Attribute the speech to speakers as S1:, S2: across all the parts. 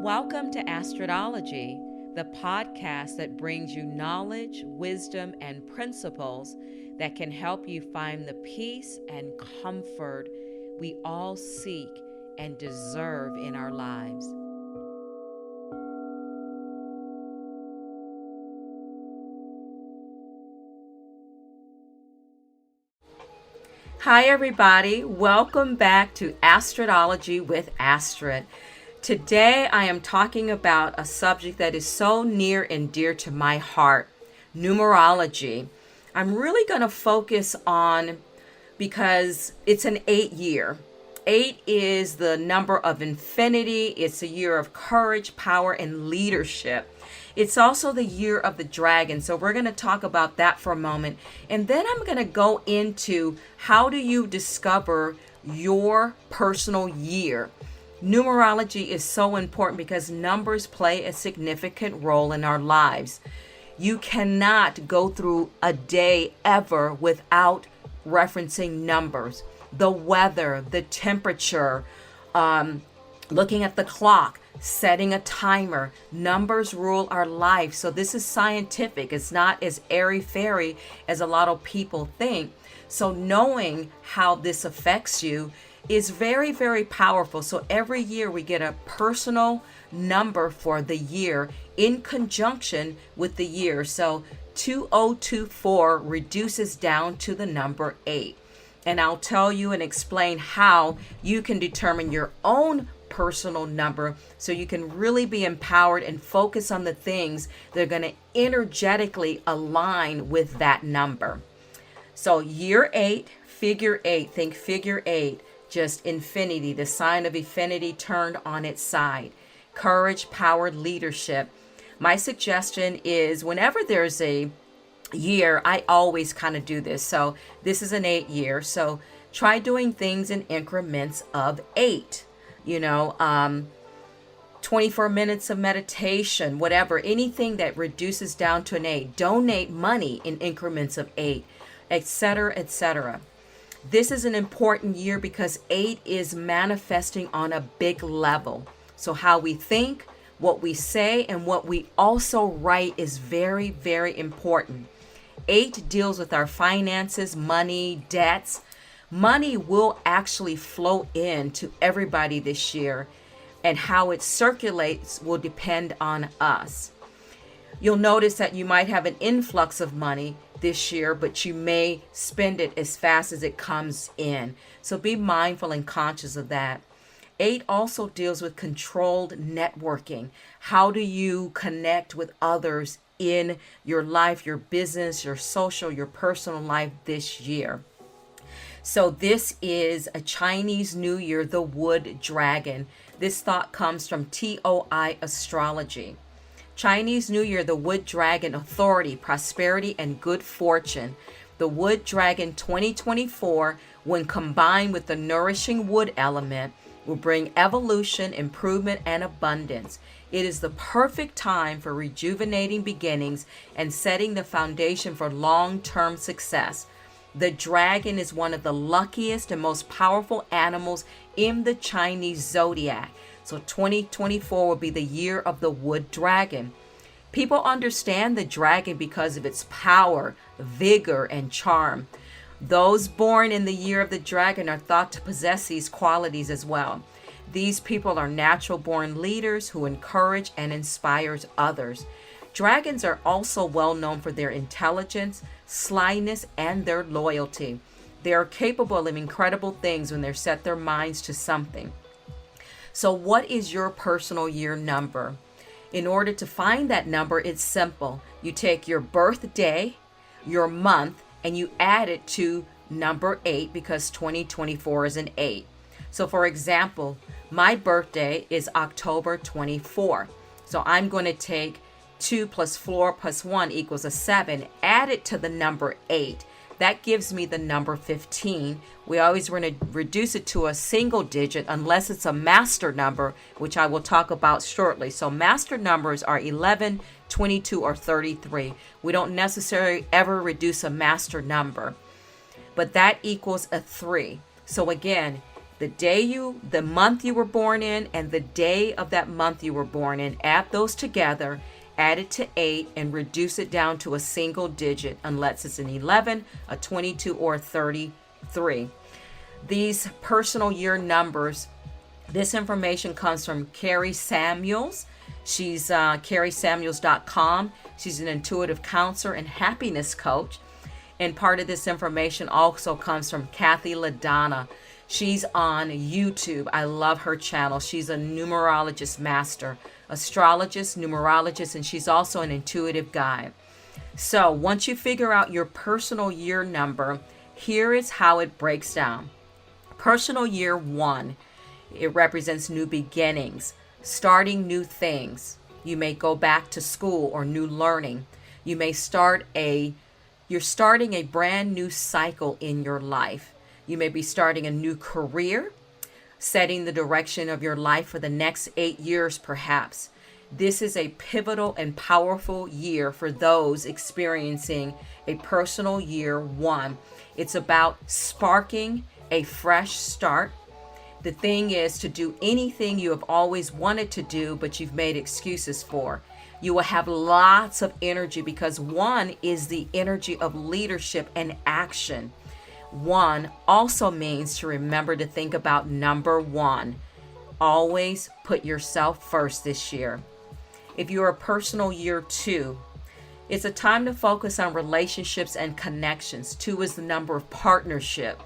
S1: Welcome to Astrodology, the podcast that brings you knowledge, wisdom, and principles that can help you find the peace and comfort we all seek and deserve in our lives. Hi everybody, welcome back to Astrodology with Astrid. Today I am talking about a subject that is so near and dear to my heart, numerology. I'm really going to focus on because it's an 8 year. 8 is the number of infinity. It's a year of courage, power, and leadership. It's also the year of the dragon. So we're going to talk about that for a moment. And then I'm going to go into how do you discover your personal year. Numerology is so important because numbers play a significant role in our lives. You cannot go through a day ever without referencing numbers. The weather, the temperature, looking at the clock, setting a timer. Numbers rule our life. So this is scientific. It's not as airy-fairy as a lot of people think. So knowing how this affects you is very, very powerful. So every year we get a personal number for the year in conjunction with the year. So 2024 reduces down to the number 8. And I'll tell you and explain how you can determine your own personal number so you can really be empowered and focus on the things that are going to energetically align with that number. So year 8, figure 8, think figure 8, just infinity, the sign of infinity turned on its side. Courage, power, leadership. My suggestion is whenever there's a year, I always kind of do this. So this is an 8 year. So try doing things in increments of 8. 24 minutes of meditation, whatever, anything that reduces down to an 8. Donate money in increments of 8, etc., etc. This is an important year because 8 is manifesting on a big level. So how we think, what we say, and what we also write is very, very important. 8 deals with our finances, money, debts. Money will actually flow in to everybody this year, and how it circulates will depend on us. You'll notice that you might have an influx of money this year, but you may spend it as fast as it comes in. So be mindful and conscious of that. 8 also deals with controlled networking. How do you connect with others in your life, your business, your social, your personal life this year? So this is a Chinese New Year, the wood dragon. This thought comes from TOI astrology. Chinese New Year, the wood dragon, authority, prosperity, and good fortune. The wood dragon 2024, when combined with the nourishing wood element, will bring evolution, improvement, and abundance. It is the perfect time for rejuvenating beginnings and setting the foundation for long-term success. The dragon is one of the luckiest and most powerful animals in the Chinese zodiac. So 2024 will be the year of the wood dragon. People understand the dragon because of its power, vigor, and charm. Those born in the year of the dragon are thought to possess these qualities as well. These people are natural-born leaders who encourage and inspire others. Dragons are also well known for their intelligence, slyness, and their loyalty. They are capable of incredible things when they set their minds to something. So what is your personal year number? In order to find that number, it's simple. You take your birthday, your month, and you add it to number 8 because 2024 is an 8. So for example, my birthday is October 24. So I'm going to take 2 plus 4 plus 1 equals a 7. Add it to the number 8. That gives me the number 15. We always want to reduce it to a single digit unless it's a master number, which I will talk about shortly. So master numbers are 11, 22, or 33. We don't necessarily ever reduce a master number, but that equals a 3. So again, The month you were born in and the day of that month you were born in, add those together, add it to 8, and reduce it down to a single digit unless it's an 11, a 22, or a 33. These personal year numbers, this information comes from Carrie Samuels. She's carriesamuels.com. She's an intuitive counselor and happiness coach. And part of this information also comes from Kathy LaDonna. She's on YouTube. I love her channel. She's a numerologist master, astrologist, numerologist, and she's also an intuitive guide. So once you figure out your personal year number, here is how it breaks down. Personal year 1, it represents new beginnings, starting new things. You may go back to school or new learning. You may you're starting a brand new cycle in your life. You may be starting a new career, setting the direction of your life for the next 8 years perhaps. This is a pivotal and powerful year for those experiencing a personal year 1. It's about sparking a fresh start. The thing is to do anything you have always wanted to do, but you've made excuses for. You will have lots of energy because 1 is the energy of leadership and action. 1 also means to remember to think about number 1. Always put yourself first this year. If you're a personal year 2, it's a time to focus on relationships and connections. 2 is the number of partnership.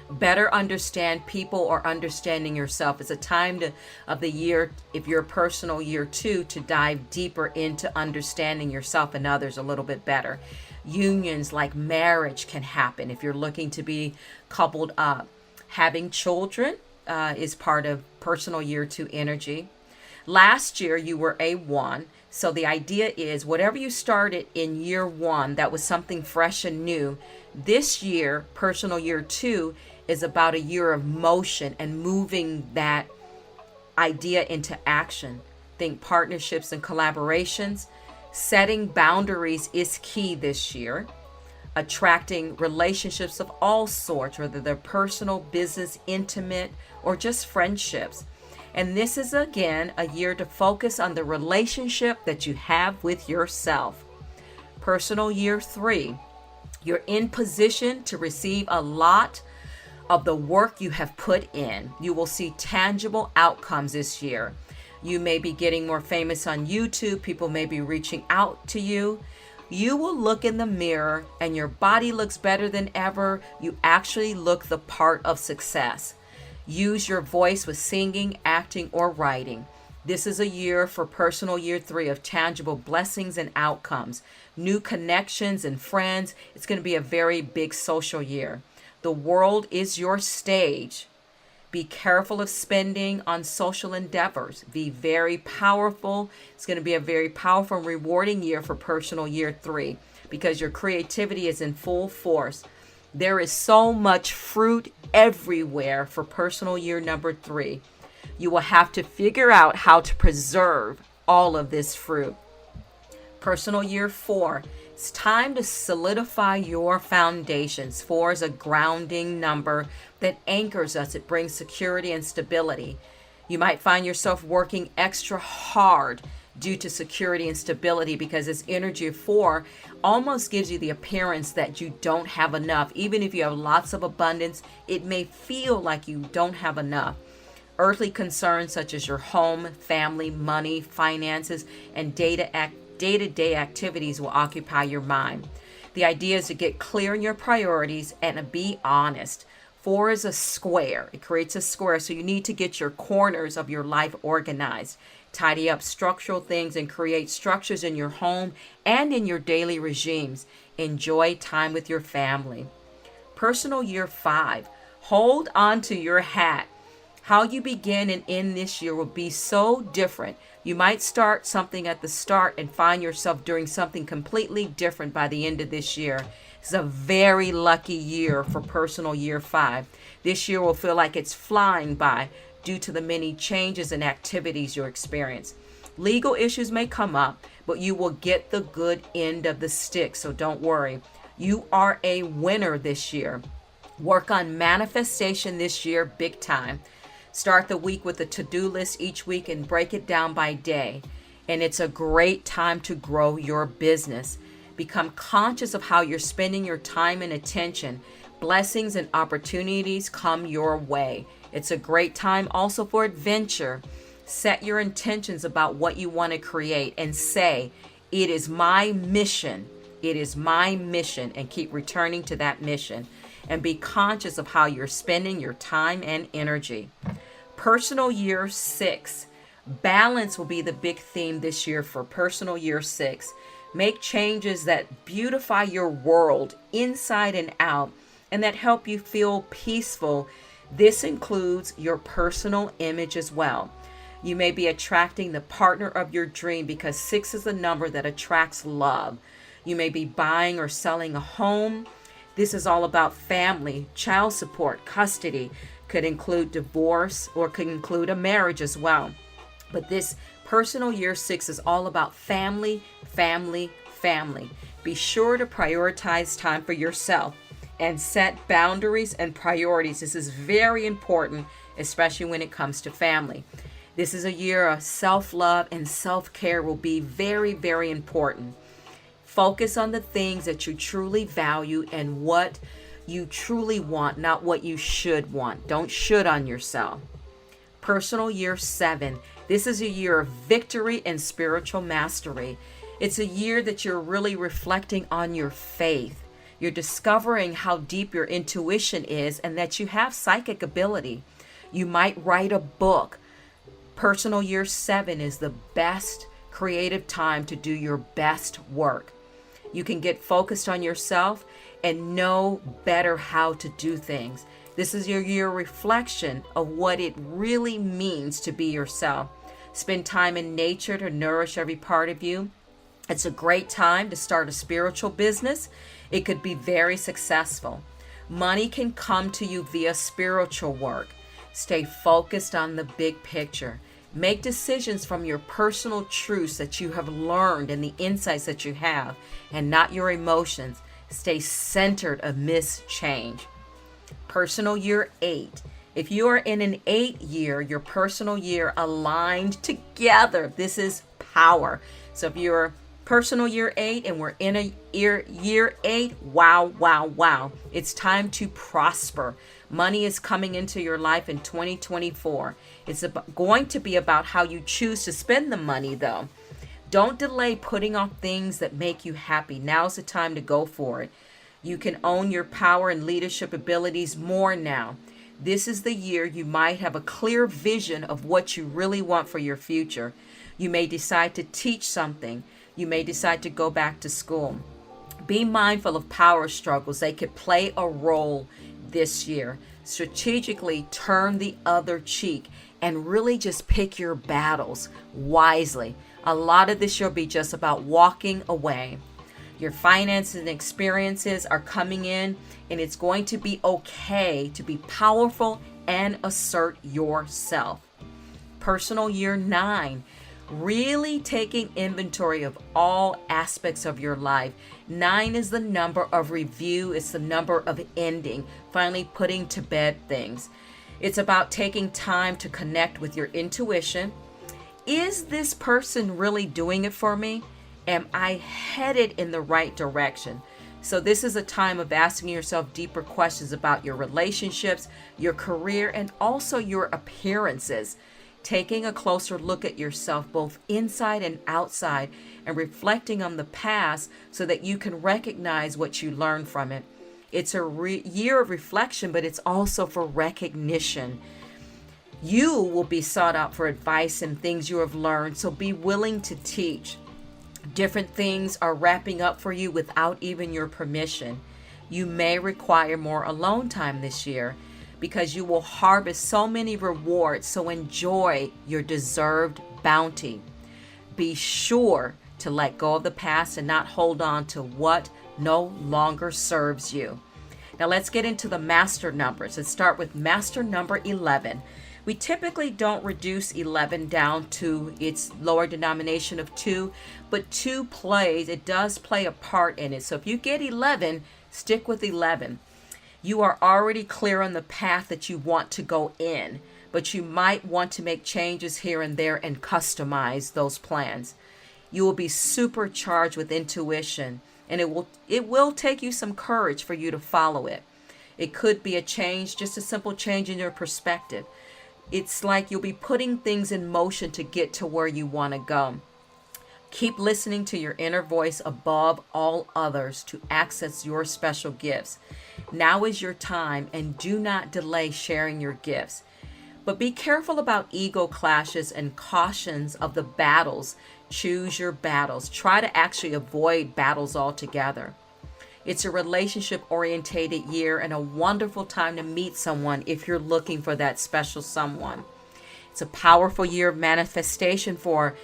S1: Better understand people or understanding yourself. It's a time of the year, if you're a personal year 2, to dive deeper into understanding yourself and others a little bit better. Unions like marriage can happen if you're looking to be coupled up. Having children is part of personal year 2 energy. Last year you were a 1. So the idea is whatever you started in year 1 that was something fresh and new, this year, personal year 2, is about a year of motion and moving that idea into action. Think partnerships and collaborations. Setting boundaries is key this year. Attracting relationships of all sorts, whether they're personal, business, intimate, or just friendships. And this is again a year to focus on the relationship that you have with yourself. Personal year 3, you're in position to receive a lot of the work you have put in. You will see tangible outcomes this year. You may be getting more famous on YouTube. People may be reaching out to you. You will look in the mirror and your body looks better than ever. You actually look the part of success. Use your voice with singing, acting, or writing. This is a year for personal year 3 of tangible blessings and outcomes, new connections and friends. It's going to be a very big social year. The world is your stage. Be careful of spending on social endeavors. Be very powerful. It's going to be a very powerful and rewarding year for personal year 3 because your creativity is in full force. There is so much fruit everywhere for personal year number 3. You will have to figure out how to preserve all of this fruit. Personal year 4. It's time to solidify your foundations. 4 is a grounding number that anchors us. It brings security and stability. You might find yourself working extra hard due to security and stability because this energy of 4 almost gives you the appearance that you don't have enough. Even if you have lots of abundance, it may feel like you don't have enough. Earthly concerns such as your home, family, money, finances, and day-to-day activities will occupy your mind. The idea is to get clear on your priorities and be honest. 4 is a square. It creates a square, so you need to get your corners of your life organized. Tidy up structural things and create structures in your home and in your daily regimes. Enjoy time with your family. Personal year 5. Hold on to your hat. How you begin and end this year will be so different. You might start something at the start and find yourself doing something completely different by the end of this year. It's a very lucky year for personal year 5. This year will feel like it's flying by due to the many changes and activities you'll experience. Legal issues may come up, but you will get the good end of the stick, so don't worry. You are a winner this year. Work on manifestation this year big time. Start the week with a to-do list each week and break it down by day. And it's a great time to grow your business. Become conscious of how you're spending your time and attention. Blessings and opportunities come your way. It's a great time also for adventure. Set your intentions about what you want to create and say, it is my mission. It is my mission, and keep returning to that mission. And be conscious of how you're spending your time and energy. Personal year 6. Balance will be the big theme this year for personal year 6. Make changes that beautify your world inside and out and that help you feel peaceful. This includes your personal image as well. You may be attracting the partner of your dream because 6 is a number that attracts love. You may be buying or selling a home. This is all about family, child support, custody. Could include divorce or could include a marriage as well. But this personal year 6 is all about family, family, family. Be sure to prioritize time for yourself and set boundaries and priorities. This is very important, especially when it comes to family. This is a year of self-love, and self-care will be very, very important. Focus on the things that you truly value and what you truly want, not what you should want. Don't should on yourself. Personal year 7. This is a year of victory and spiritual mastery. It's a year that you're really reflecting on your faith. You're discovering how deep your intuition is and that you have psychic ability. You might write a book. Personal year 7 is the best creative time to do your best work. You can get focused on yourself and know better how to do things. This is your reflection of what it really means to be yourself. Spend time in nature to nourish every part of you. It's a great time to start a spiritual business. It could be very successful. Money can come to you via spiritual work. Stay focused on the big picture. Make decisions from your personal truths that you have learned and the insights that you have, and not your emotions. Stay centered amidst change. Personal year 8. If you are in an 8 year, your personal year aligned together, this is power. So if you're personal year 8 and we're in a year 8, wow, wow, wow. It's time to prosper. Money is coming into your life in 2024. It's going to be about how you choose to spend the money, though. Don't delay putting off things that make you happy. Now's the time to go for it. You can own your power and leadership abilities more now. This is the year you might have a clear vision of what you really want for your future. You may decide to teach something. You may decide to go back to school. Be mindful of power struggles. They could play a role this year. Strategically turn the other cheek and really just pick your battles wisely. A lot of this year will be just about walking away. Your finances and experiences are coming in, and it's going to be okay to be powerful and assert yourself. Personal year 9. Really taking inventory of all aspects of your life. 9 is the number of review. It's the number of ending, finally putting to bed things. It's about taking time to connect with your intuition. Is this person really doing it for me? Am I headed in the right direction? So this is a time of asking yourself deeper questions about your relationships, your career, and also your appearances. Taking a closer look at yourself, both inside and outside, and reflecting on the past so that you can recognize what you learned from it. It's a year of reflection, but it's also for recognition. You will be sought out for advice and things you have learned, so be willing to teach. Different things are wrapping up for you without even your permission. You may require more alone time this year, because you will harvest so many rewards, so enjoy your deserved bounty. Be sure to let go of the past and not hold on to what no longer serves you. Now let's get into the master numbers. Let's start with master number 11. We typically don't reduce 11 down to its lower denomination of 2, but 2 plays, it does play a part in it. So if you get 11, stick with 11. You are already clear on the path that you want to go in, but you might want to make changes here and there and customize those plans. You will be supercharged with intuition, and it will take you some courage for you to follow it. It could be a change, just a simple change in your perspective. It's like you'll be putting things in motion to get to where you want to go. Keep listening to your inner voice above all others to access your special gifts. Now is your time, and do not delay sharing your gifts. But be careful about ego clashes and cautions of the battles. Choose your battles. Try to actually avoid battles altogether. It's a relationship-orientated year and a wonderful time to meet someone if you're looking for that special someone. It's a powerful year of manifestation for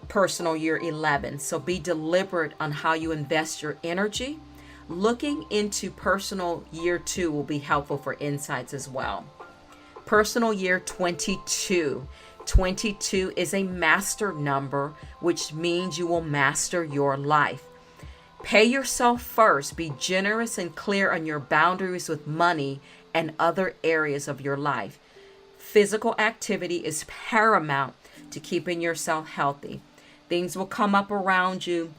S1: personal year 11. So be deliberate on how you invest your energy. Looking into personal year 2 will be helpful for insights as well. Personal year 22. 22 is a master number, which means you will master your life. Pay yourself first. Be generous and clear on your boundaries with money and other areas of your life. Physical activity is paramount to keeping yourself healthy. Things will come up around you,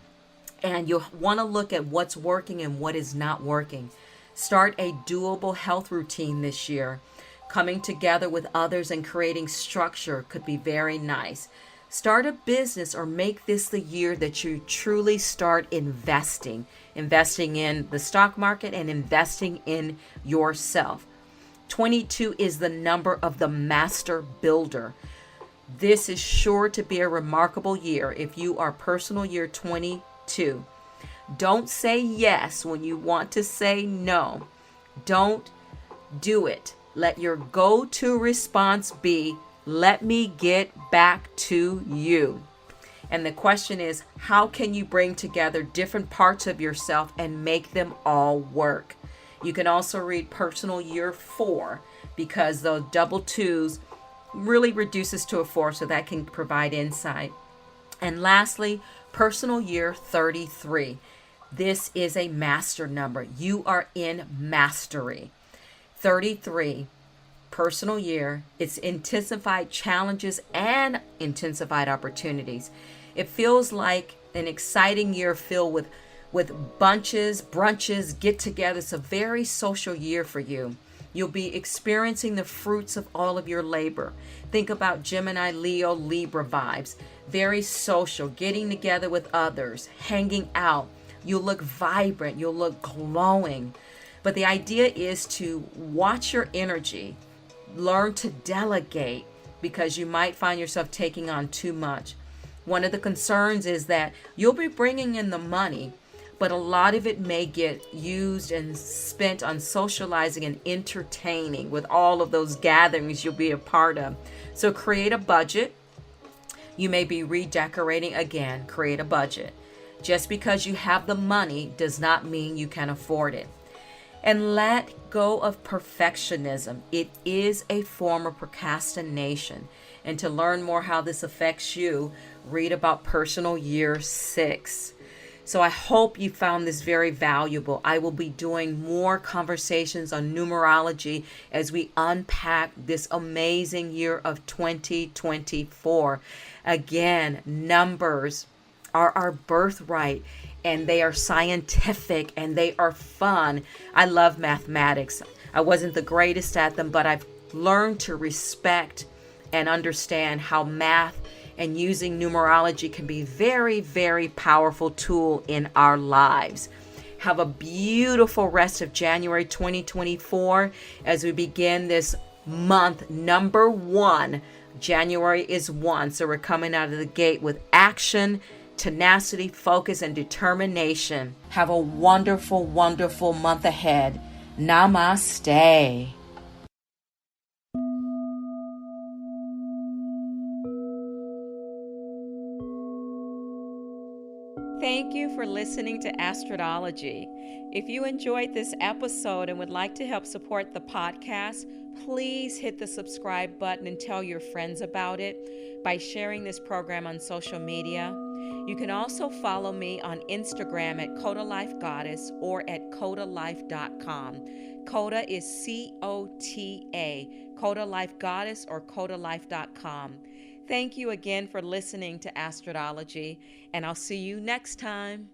S1: and you'll want to look at what's working and what is not working. Start a doable health routine this year. Coming together with others and creating structure could be very nice. Start a business or make this the year that you truly start investing in the stock market and investing in yourself. 22 is the number of the master builder. This is sure to be a remarkable year if you are personal year 22. Don't say yes when you want to say no. Don't do it. Let your go-to response be, let me get back to you. And the question is, how can you bring together different parts of yourself and make them all work? You can also read personal year 4 because those double twos really reduces to a 4, so that can provide insight. And lastly, personal year 33. This is a master number. You are in mastery. 33, personal year. It's intensified challenges and intensified opportunities. It feels like an exciting year filled with bunches, brunches, get-togethers. It's a very social year for you. You'll be experiencing the fruits of all of your labor. Think about Gemini, Leo, Libra vibes. Very social, getting together with others, hanging out. You'll look vibrant. You'll look glowing. But the idea is to watch your energy, learn to delegate, because you might find yourself taking on too much. One of the concerns is that you'll be bringing in the money, but a lot of it may get used and spent on socializing and entertaining with all of those gatherings you'll be a part of. So create a budget. You may be redecorating again. Create a budget. Just because you have the money does not mean you can afford it. And let go of perfectionism. It is a form of procrastination. And to learn more how this affects you, read about personal year 6. So I hope you found this very valuable. I will be doing more conversations on numerology as we unpack this amazing year of 2024. Again, numbers are our birthright, and they are scientific and they are fun. I love mathematics. I wasn't the greatest at them, but I've learned to respect and understand how math and using numerology can be very, very powerful tool in our lives. Have a beautiful rest of January 2024 as we begin this month number 1. January is 1, so we're coming out of the gate with action, tenacity, focus, and determination. Have a wonderful, wonderful month ahead. Namaste. Thank you for listening to Astrodology. If you enjoyed this episode and would like to help support the podcast, please hit the subscribe button and tell your friends about it by sharing this program on social media. You can also follow me on Instagram at Coda Life Goddess or at codalife.com. Coda is COTA, Coda Life Goddess or codalife.com. Thank you again for listening to Astrology, and I'll see you next time.